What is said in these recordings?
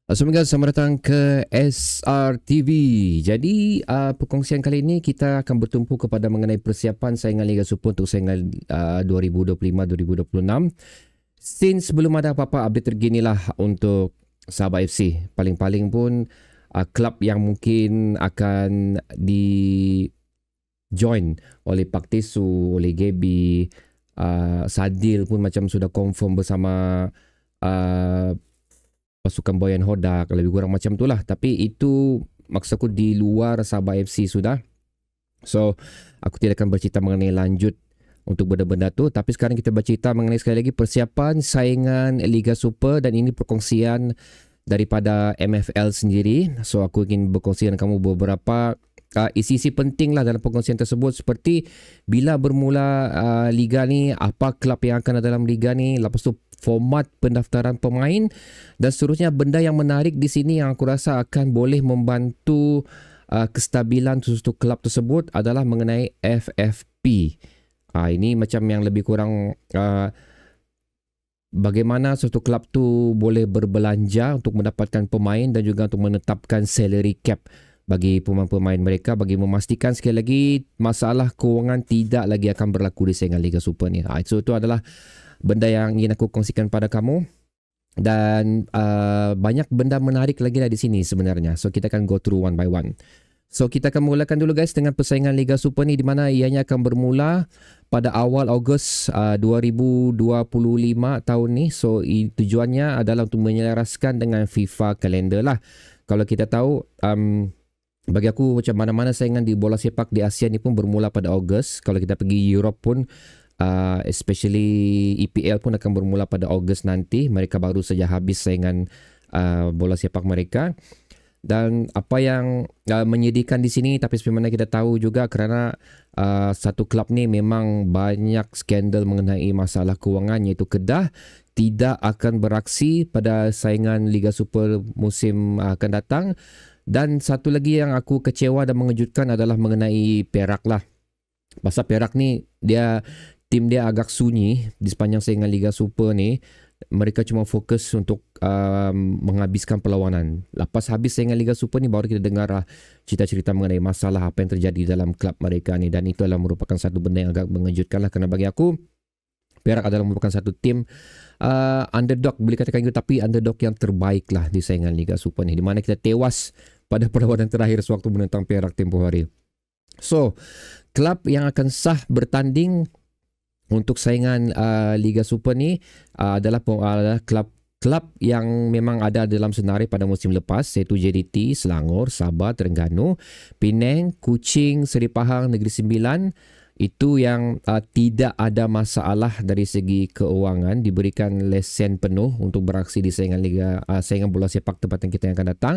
Assalamualaikum, selamat datang ke SRTV. Jadi, perkongsian kali ini kita akan bertumpu kepada mengenai persiapan saingan Liga Super untuk saingan 2025-2026. Since belum ada apa-apa update terkini lah untuk Sabah FC. Paling-paling pun klub yang mungkin akan di-join oleh Pak Tesu, oleh Gaby, Sadil pun macam sudah confirm bersama uh, pasukan Boyan Hodak, lebih kurang macam itulah. Tapi itu maksudku di luar Sabah FC sudah. So, aku tidak akan bercerita mengenai lanjut untuk benda-benda tu. Tapi sekarang kita bercerita mengenai sekali lagi persiapan saingan Liga Super, dan ini perkongsian daripada MFL sendiri. So, aku ingin berkongsi dengan kamu beberapa isi-isi penting lah dalam perkongsian tersebut, seperti bila bermula Liga ni, apa kelab yang akan ada dalam Liga ni, lepas tu format pendaftaran pemain dan seterusnya. Benda yang menarik di sini yang aku rasa akan boleh membantu kestabilan suatu kelab tersebut adalah mengenai FFP. Ini macam yang lebih kurang bagaimana suatu kelab tu boleh berbelanja untuk mendapatkan pemain dan juga untuk menetapkan salary cap bagi pemain-pemain mereka, bagi memastikan sekali lagi masalah kewangan tidak lagi akan berlaku di saingan Liga Super ni. So itu adalah benda yang ingin aku kongsikan pada kamu, dan banyak benda menarik lagi lah di sini sebenarnya. So kita akan go through one by one. So kita akan mulakan dulu guys dengan persaingan Liga Super ni, di mana ianya akan bermula pada awal Ogos 2025 tahun ni. So tujuannya adalah untuk menyelaraskan dengan FIFA kalender lah. Kalau kita tahu, bagi aku macam mana-mana saingan di bola sepak di Asia ni pun bermula pada Ogos. Kalau kita pergi Europe pun, especially EPL pun akan bermula pada Ogos nanti. Mereka baru saja habis saingan bola sepak mereka. Dan apa yang menyedihkan di sini, tapi sebenarnya kita tahu juga kerana satu kelab ni memang banyak skandal mengenai masalah kewangan, iaitu Kedah tidak akan beraksi pada saingan Liga Super musim akan datang. Dan satu lagi yang aku kecewa dan mengejutkan adalah mengenai Perak lah. Pasal Perak ni tim dia agak sunyi di sepanjang saingan Liga Super ni. Mereka cuma fokus untuk menghabiskan perlawanan. Lepas habis saingan Liga Super ni, baru kita dengar cerita-cerita mengenai masalah apa yang terjadi dalam kelab mereka ni. Dan itu adalah merupakan satu benda yang agak mengejutkan lah, kerana bagi aku Perak adalah merupakan satu tim underdog, boleh katakan gitu, tapi underdog yang terbaik lah di saingan Liga Super ni, di mana kita tewas pada perlawanan terakhir sewaktu menentang Perak tempoh hari. So, kelab yang akan sah bertanding untuk saingan Liga Super ni adalah kelab yang memang ada dalam senarai pada musim lepas, iaitu JDT, Selangor, Sabah, Terengganu, Penang, Kuching, Seri Pahang, Negeri Sembilan. Itu yang tidak ada masalah dari segi keuangan, diberikan lesen penuh untuk beraksi di saingan bola sepak tempatan kita yang akan datang.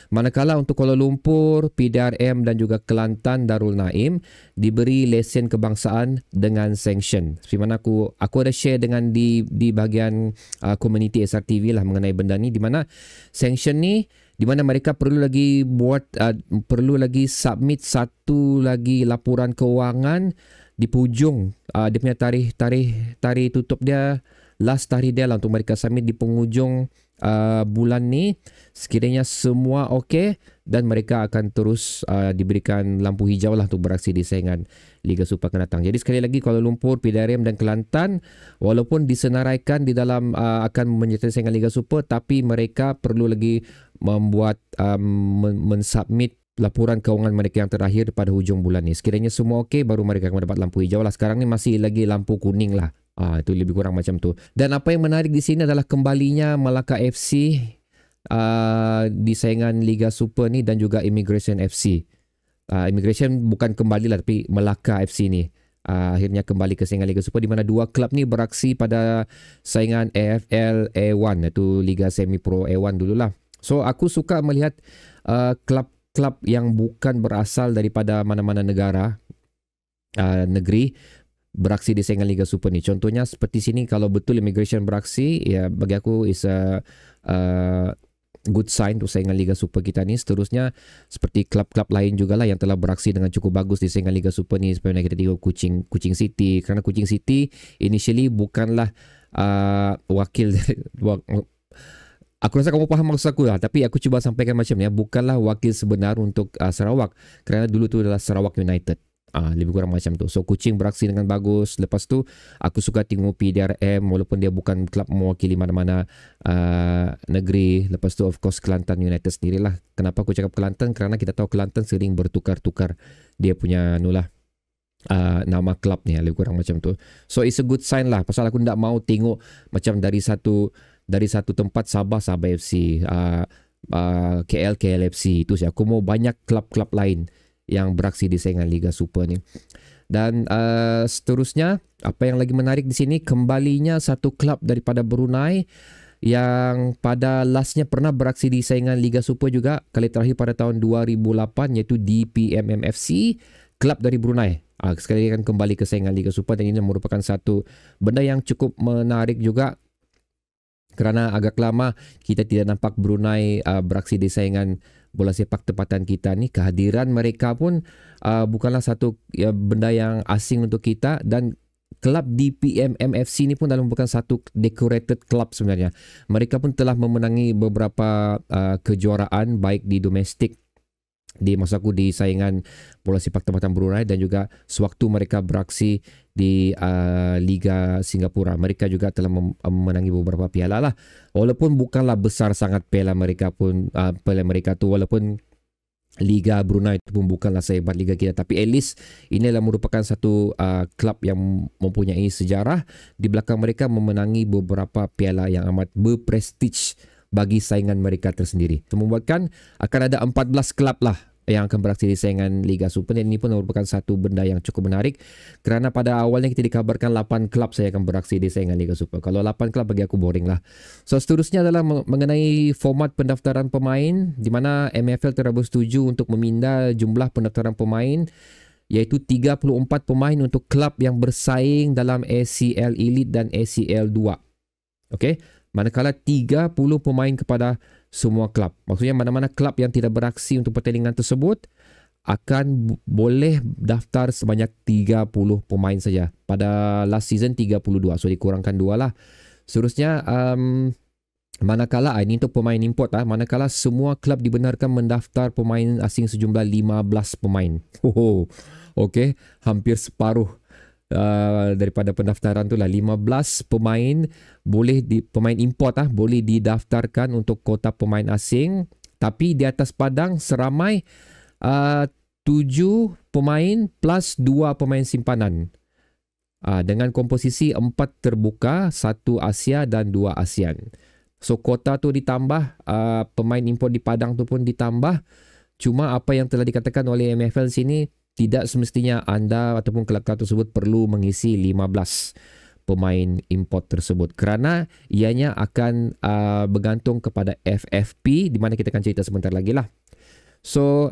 Manakala untuk Kuala Lumpur, PDRM dan juga Kelantan, Darul Naim diberi lesen kebangsaan dengan sanction. Seperti mana aku ada share dengan di bahagian community SRTV lah mengenai benda ni, di mana sanction ni, di mana mereka perlu lagi submit satu lagi laporan keuangan di hujung dia punya tarikh tutup dia, last tarikh dia lah untuk mereka submit di penghujung bulan ni. Sekiranya semua okey, dan mereka akan terus diberikan lampu hijau lah untuk beraksi di saingan Liga Super akan datang. Jadi sekali lagi, Kuala Lumpur, PDRM dan Kelantan walaupun disenaraikan di dalam akan menyertai saingan Liga Super, tapi mereka perlu lagi membuat mensubmit laporan keuangan mereka yang terakhir pada hujung bulan ni. Sekiranya semua okey, baru mereka akan mendapat lampu hijau lah. Sekarang ni masih lagi lampu kuning lah. Itu lebih kurang macam tu. Dan apa yang menarik di sini adalah kembalinya Melaka FC di saingan Liga Super ni, dan juga Immigration FC. Immigration bukan kembali lah, tapi Melaka FC ni akhirnya kembali ke saingan Liga Super, di mana dua kelab ni beraksi pada saingan AFL A1, iaitu Liga Semi Pro A1 dululah. So aku suka melihat kelab-kelab yang bukan berasal daripada mana-mana negeri beraksi di saingan Liga Super ni. Contohnya seperti sini, kalau betul Immigration beraksi, ya bagi aku is a good sign untuk saingan Liga Super kita ni. Seterusnya seperti klub-klub lain jugalah yang telah beraksi dengan cukup bagus di saingan Liga Super ni. Sebenarnya kita tengok Kuching City, kerana Kuching City initially bukanlah wakil Aku rasa kamu faham maksud aku lah, tapi aku cuba sampaikan macam ni, bukanlah wakil sebenar untuk Sarawak, kerana dulu tu adalah Sarawak United. Lebih kurang macam tu. So Kuching beraksi dengan bagus. Lepas tu aku suka tengok PDRM walaupun dia bukan kelab mewakili mana-mana negeri. Lepas tu of course Kelantan United sendirilah. Kenapa aku cakap Kelantan? Kerana kita tahu Kelantan sering bertukar-tukar dia punya nama kelab ni, lebih kurang macam tu. So it's a good sign lah, pasal aku tak mau tengok macam dari satu tempat Sabah FC, KL FC itu saja. Aku mau banyak klub-klub lain yang beraksi di saingan Liga Super ni. Dan seterusnya, apa yang lagi menarik di sini, kembalinya satu klub daripada Brunei yang pada lastnya pernah beraksi di saingan Liga Super juga, kali terakhir pada tahun 2008, iaitu DPMMFC, klub dari Brunei. Sekali lagi akan kembali ke saingan Liga Super, dan ini merupakan satu benda yang cukup menarik juga, kerana agak lama kita tidak nampak Brunei beraksi di saingan bola sepak tempatan kita ni. Kehadiran mereka pun bukanlah satu benda yang asing untuk kita, dan kelab DPMMFC ni pun dalam bukan satu decorated club sebenarnya. Mereka pun telah memenangi beberapa kejuaraan baik di domestik di masaku di saingan bola sepak tempatan Brunei, dan juga sewaktu mereka beraksi di Liga Singapura, mereka juga telah memenangi beberapa piala lah. Walaupun bukanlah besar sangat piala mereka tu, walaupun Liga Brunei itu pun bukanlah sehebat Liga kita, tapi at least inilah merupakan satu klub yang mempunyai sejarah di belakang mereka, memenangi beberapa piala yang amat berprestij bagi saingan mereka tersendiri. Itu membuatkan akan ada 14 kelab lah yang akan beraksi di saingan Liga Super. Dan ini pun merupakan satu benda yang cukup menarik, kerana pada awalnya kita dikabarkan 8 kelab saya akan beraksi di saingan Liga Super. Kalau 8 kelab bagi aku boring lah. So seterusnya adalah mengenai format pendaftaran pemain, di mana MFL telah bersetuju untuk meminda jumlah pendaftaran pemain, iaitu 34 pemain untuk kelab yang bersaing dalam ACL Elite dan ACL 2. Okey, manakala 30 pemain kepada semua kelab. Maksudnya mana-mana kelab yang tidak beraksi untuk pertandingan tersebut akan boleh daftar sebanyak 30 pemain saja. Pada last season 32, so dikurangkan 2 lah. Seterusnya manakala ini untuk pemain import manakala semua kelab dibenarkan mendaftar pemain asing sejumlah 15 pemain. Okey, hampir separuh daripada pendaftaran tu lah. 15 pemain pemain import boleh didaftarkan untuk kota pemain asing, tapi di atas padang seramai 7 pemain plus 2 pemain simpanan, dengan komposisi 4 terbuka, 1 Asia dan 2 ASEAN. So kota tu ditambah, pemain import di padang tu pun ditambah. Cuma apa yang telah dikatakan oleh MFL sini, tidak semestinya anda ataupun kelab-kelab tersebut perlu mengisi 15 pemain import tersebut, kerana ianya akan bergantung kepada FFP, di mana kita akan cerita sebentar lagi lah. So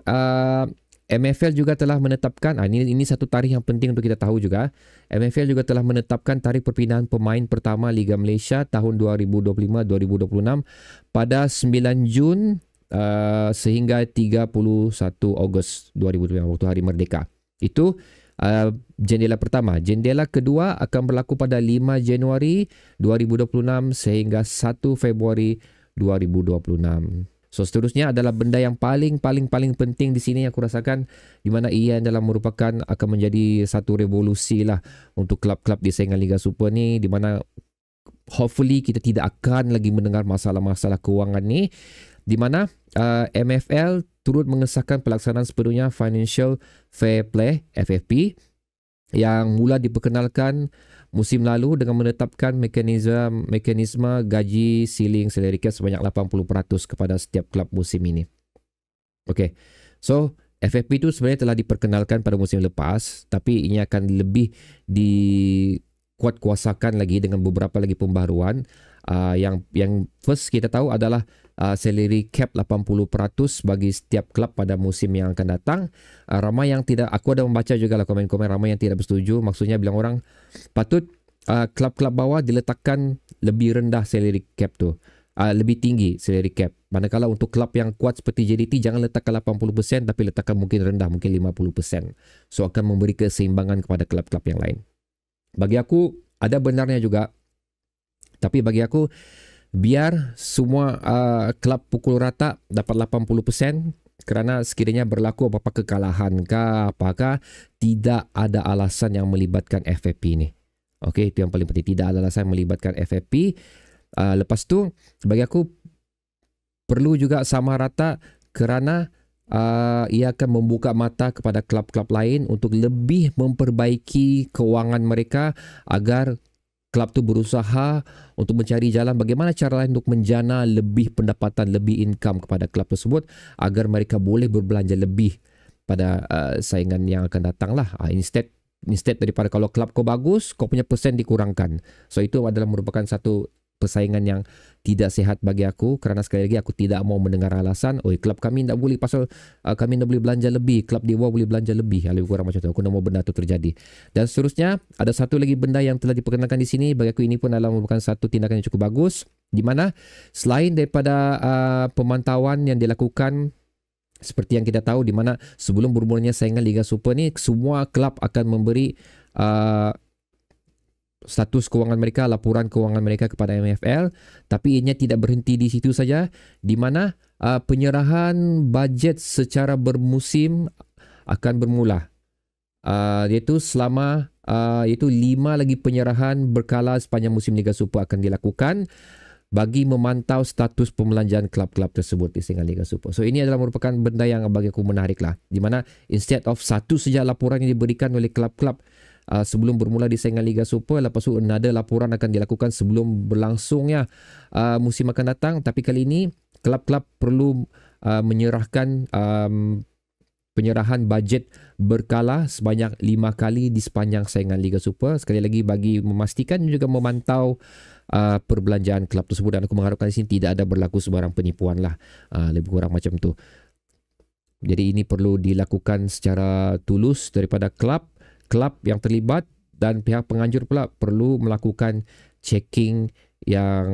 MFL juga telah menetapkan, ini satu tarikh yang penting untuk kita tahu juga. MFL juga telah menetapkan tarikh perpindahan pemain pertama Liga Malaysia tahun 2025-2026 pada 9 Jun sehingga 31 Ogos 2025, waktu Hari Merdeka. Itu jendela pertama. Jendela kedua akan berlaku pada 5 Januari 2026 sehingga 1 Februari 2026. So seterusnya adalah benda yang paling penting di sini aku rasakan, di mana ia adalah merupakan akan menjadi satu revolusi lah untuk kelab-kelab di saingan Liga Super ni, di mana hopefully kita tidak akan lagi mendengar masalah-masalah kewangan ni, di mana MFL turut mengesahkan pelaksanaan sepenuhnya Financial Fair Play FFP yang mula diperkenalkan musim lalu dengan menetapkan mekanisme gaji ceiling salary cap sebanyak 80% kepada setiap kelab musim ini. Okey. So FFP itu sebenarnya telah diperkenalkan pada musim lepas, tapi ini akan lebih dikuatkuasakan lagi dengan beberapa lagi pembaharuan. Yang first kita tahu adalah salary cap 80% bagi setiap kelab pada musim yang akan datang. Ramai yang tidak, aku ada membaca juga lah komen-komen, ramai yang tidak bersetuju. Maksudnya bilang orang patut kelab-kelab bawah diletakkan lebih rendah salary cap tu, lebih tinggi salary cap. Manakala untuk kelab yang kuat seperti JDT, jangan letakkan 80% tapi letakkan mungkin rendah, mungkin 50%. So akan memberi keseimbangan kepada kelab-kelab yang lain. Bagi aku ada benarnya juga, tapi bagi aku biar semua klub pukul rata dapat 80%, kerana sekiranya berlaku apa-apa kekalahan ke apakah, tidak ada alasan yang melibatkan FFP ni. Okey, itu yang paling penting, tidak ada alasan melibatkan FFP. Lepas tu bagi aku perlu juga sama rata, kerana ia akan membuka mata kepada klub-klub lain untuk lebih memperbaiki kewangan mereka, agar klub tu berusaha untuk mencari jalan bagaimana cara lain untuk menjana lebih pendapatan, lebih income kepada klub tersebut, agar mereka boleh berbelanja lebih pada saingan yang akan datang lah. Instead daripada kalau klub kau bagus, kau punya persen dikurangkan. So itu adalah merupakan satu persaingan yang tidak sihat bagi aku, kerana sekali lagi aku tidak mau mendengar alasan, oi klub kami tak boleh pasal kami tak boleh belanja lebih, klub di bawah boleh belanja lebih. Lebih kurang macam tu. Aku nak mau benda tu terjadi. Dan seterusnya, ada satu lagi benda yang telah diperkenalkan di sini, bagi aku ini pun adalah merupakan satu tindakan yang cukup bagus, di mana selain daripada pemantauan yang dilakukan seperti yang kita tahu, di mana sebelum bermulanya saingan Liga Super ni, semua klub akan memberi status kewangan mereka, laporan kewangan mereka kepada MFL, tapi ianya tidak berhenti di situ saja, di mana penyerahan bajet secara bermusim akan bermula. Iaitu selama iaitu 5 lagi penyerahan berkala sepanjang musim Liga Super akan dilakukan bagi memantau status pembelanjaan klub-klub tersebut di saingan Liga Super. So ini adalah merupakan benda yang bagi aku menarik lah, di mana instead of satu saja laporan yang diberikan oleh klub-klub sebelum bermula di saingan Liga Super, lepas tu another laporan akan dilakukan sebelum berlangsungnya musim akan datang. Tapi kali ini klub-klab perlu menyerahkan penyerahan bajet berkala sebanyak 5 kali di sepanjang saingan Liga Super, sekali lagi bagi memastikan juga memantau perbelanjaan klub tersebut. Dan aku mengharapkan di sini tidak ada berlaku sebarang penipuan lah, lebih kurang macam tu. Jadi ini perlu dilakukan secara tulus daripada klub yang terlibat, dan pihak penganjur pula perlu melakukan checking yang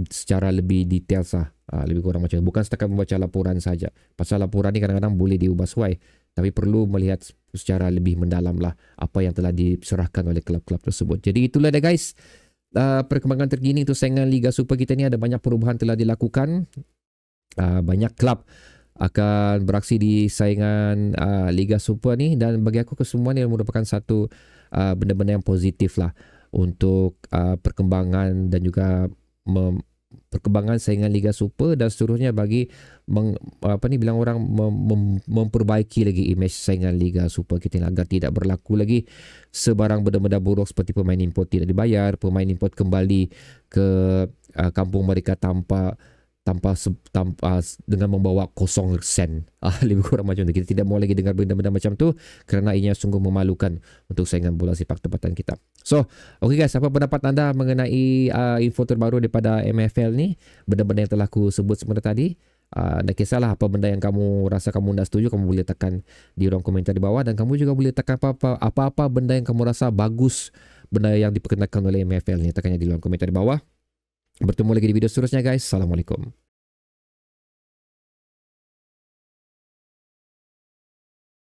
secara lebih detail sah. Lebih kurang macam itu. Bukan setakat membaca laporan saja. Pasal laporan ni kadang-kadang boleh diubah sesuai, tapi perlu melihat secara lebih mendalam lah apa yang telah diserahkan oleh klub-klub tersebut. Jadi itulah dia guys, perkembangan terkini untuk saingan Liga Super kita ni. Ada banyak perubahan telah dilakukan. Banyak klub akan beraksi di saingan Liga Super ni, dan bagi aku kesemua ni merupakan satu benda-benda yang positif lah untuk perkembangan dan juga perkembangan saingan Liga Super, dan seterusnya bagi bilang orang memperbaiki lagi imej saingan Liga Super kita ni, agar tidak berlaku lagi sebarang benda-benda buruk seperti pemain import tidak dibayar, pemain import kembali ke kampung mereka tanpa dengan membawa 0 sen. Lebih kurang macam tu. Kita tidak mau lagi dengar benda-benda macam tu, kerana ianya sungguh memalukan untuk saingan bola sepak tempatan kita. So, okay guys, apa pendapat anda mengenai info terbaru daripada MFL ni? Benda-benda yang telah aku sebut sebentar tadi. Tak kisahlah apa benda yang kamu rasa kamu tak setuju, kamu boleh tekan di ruang komentar di bawah, dan kamu juga boleh tekan apa-apa benda yang kamu rasa bagus, benda yang diperkenalkan oleh MFL ni, tekannya di ruang komentar di bawah. Bertemu lagi di video seterusnya guys. Assalamualaikum.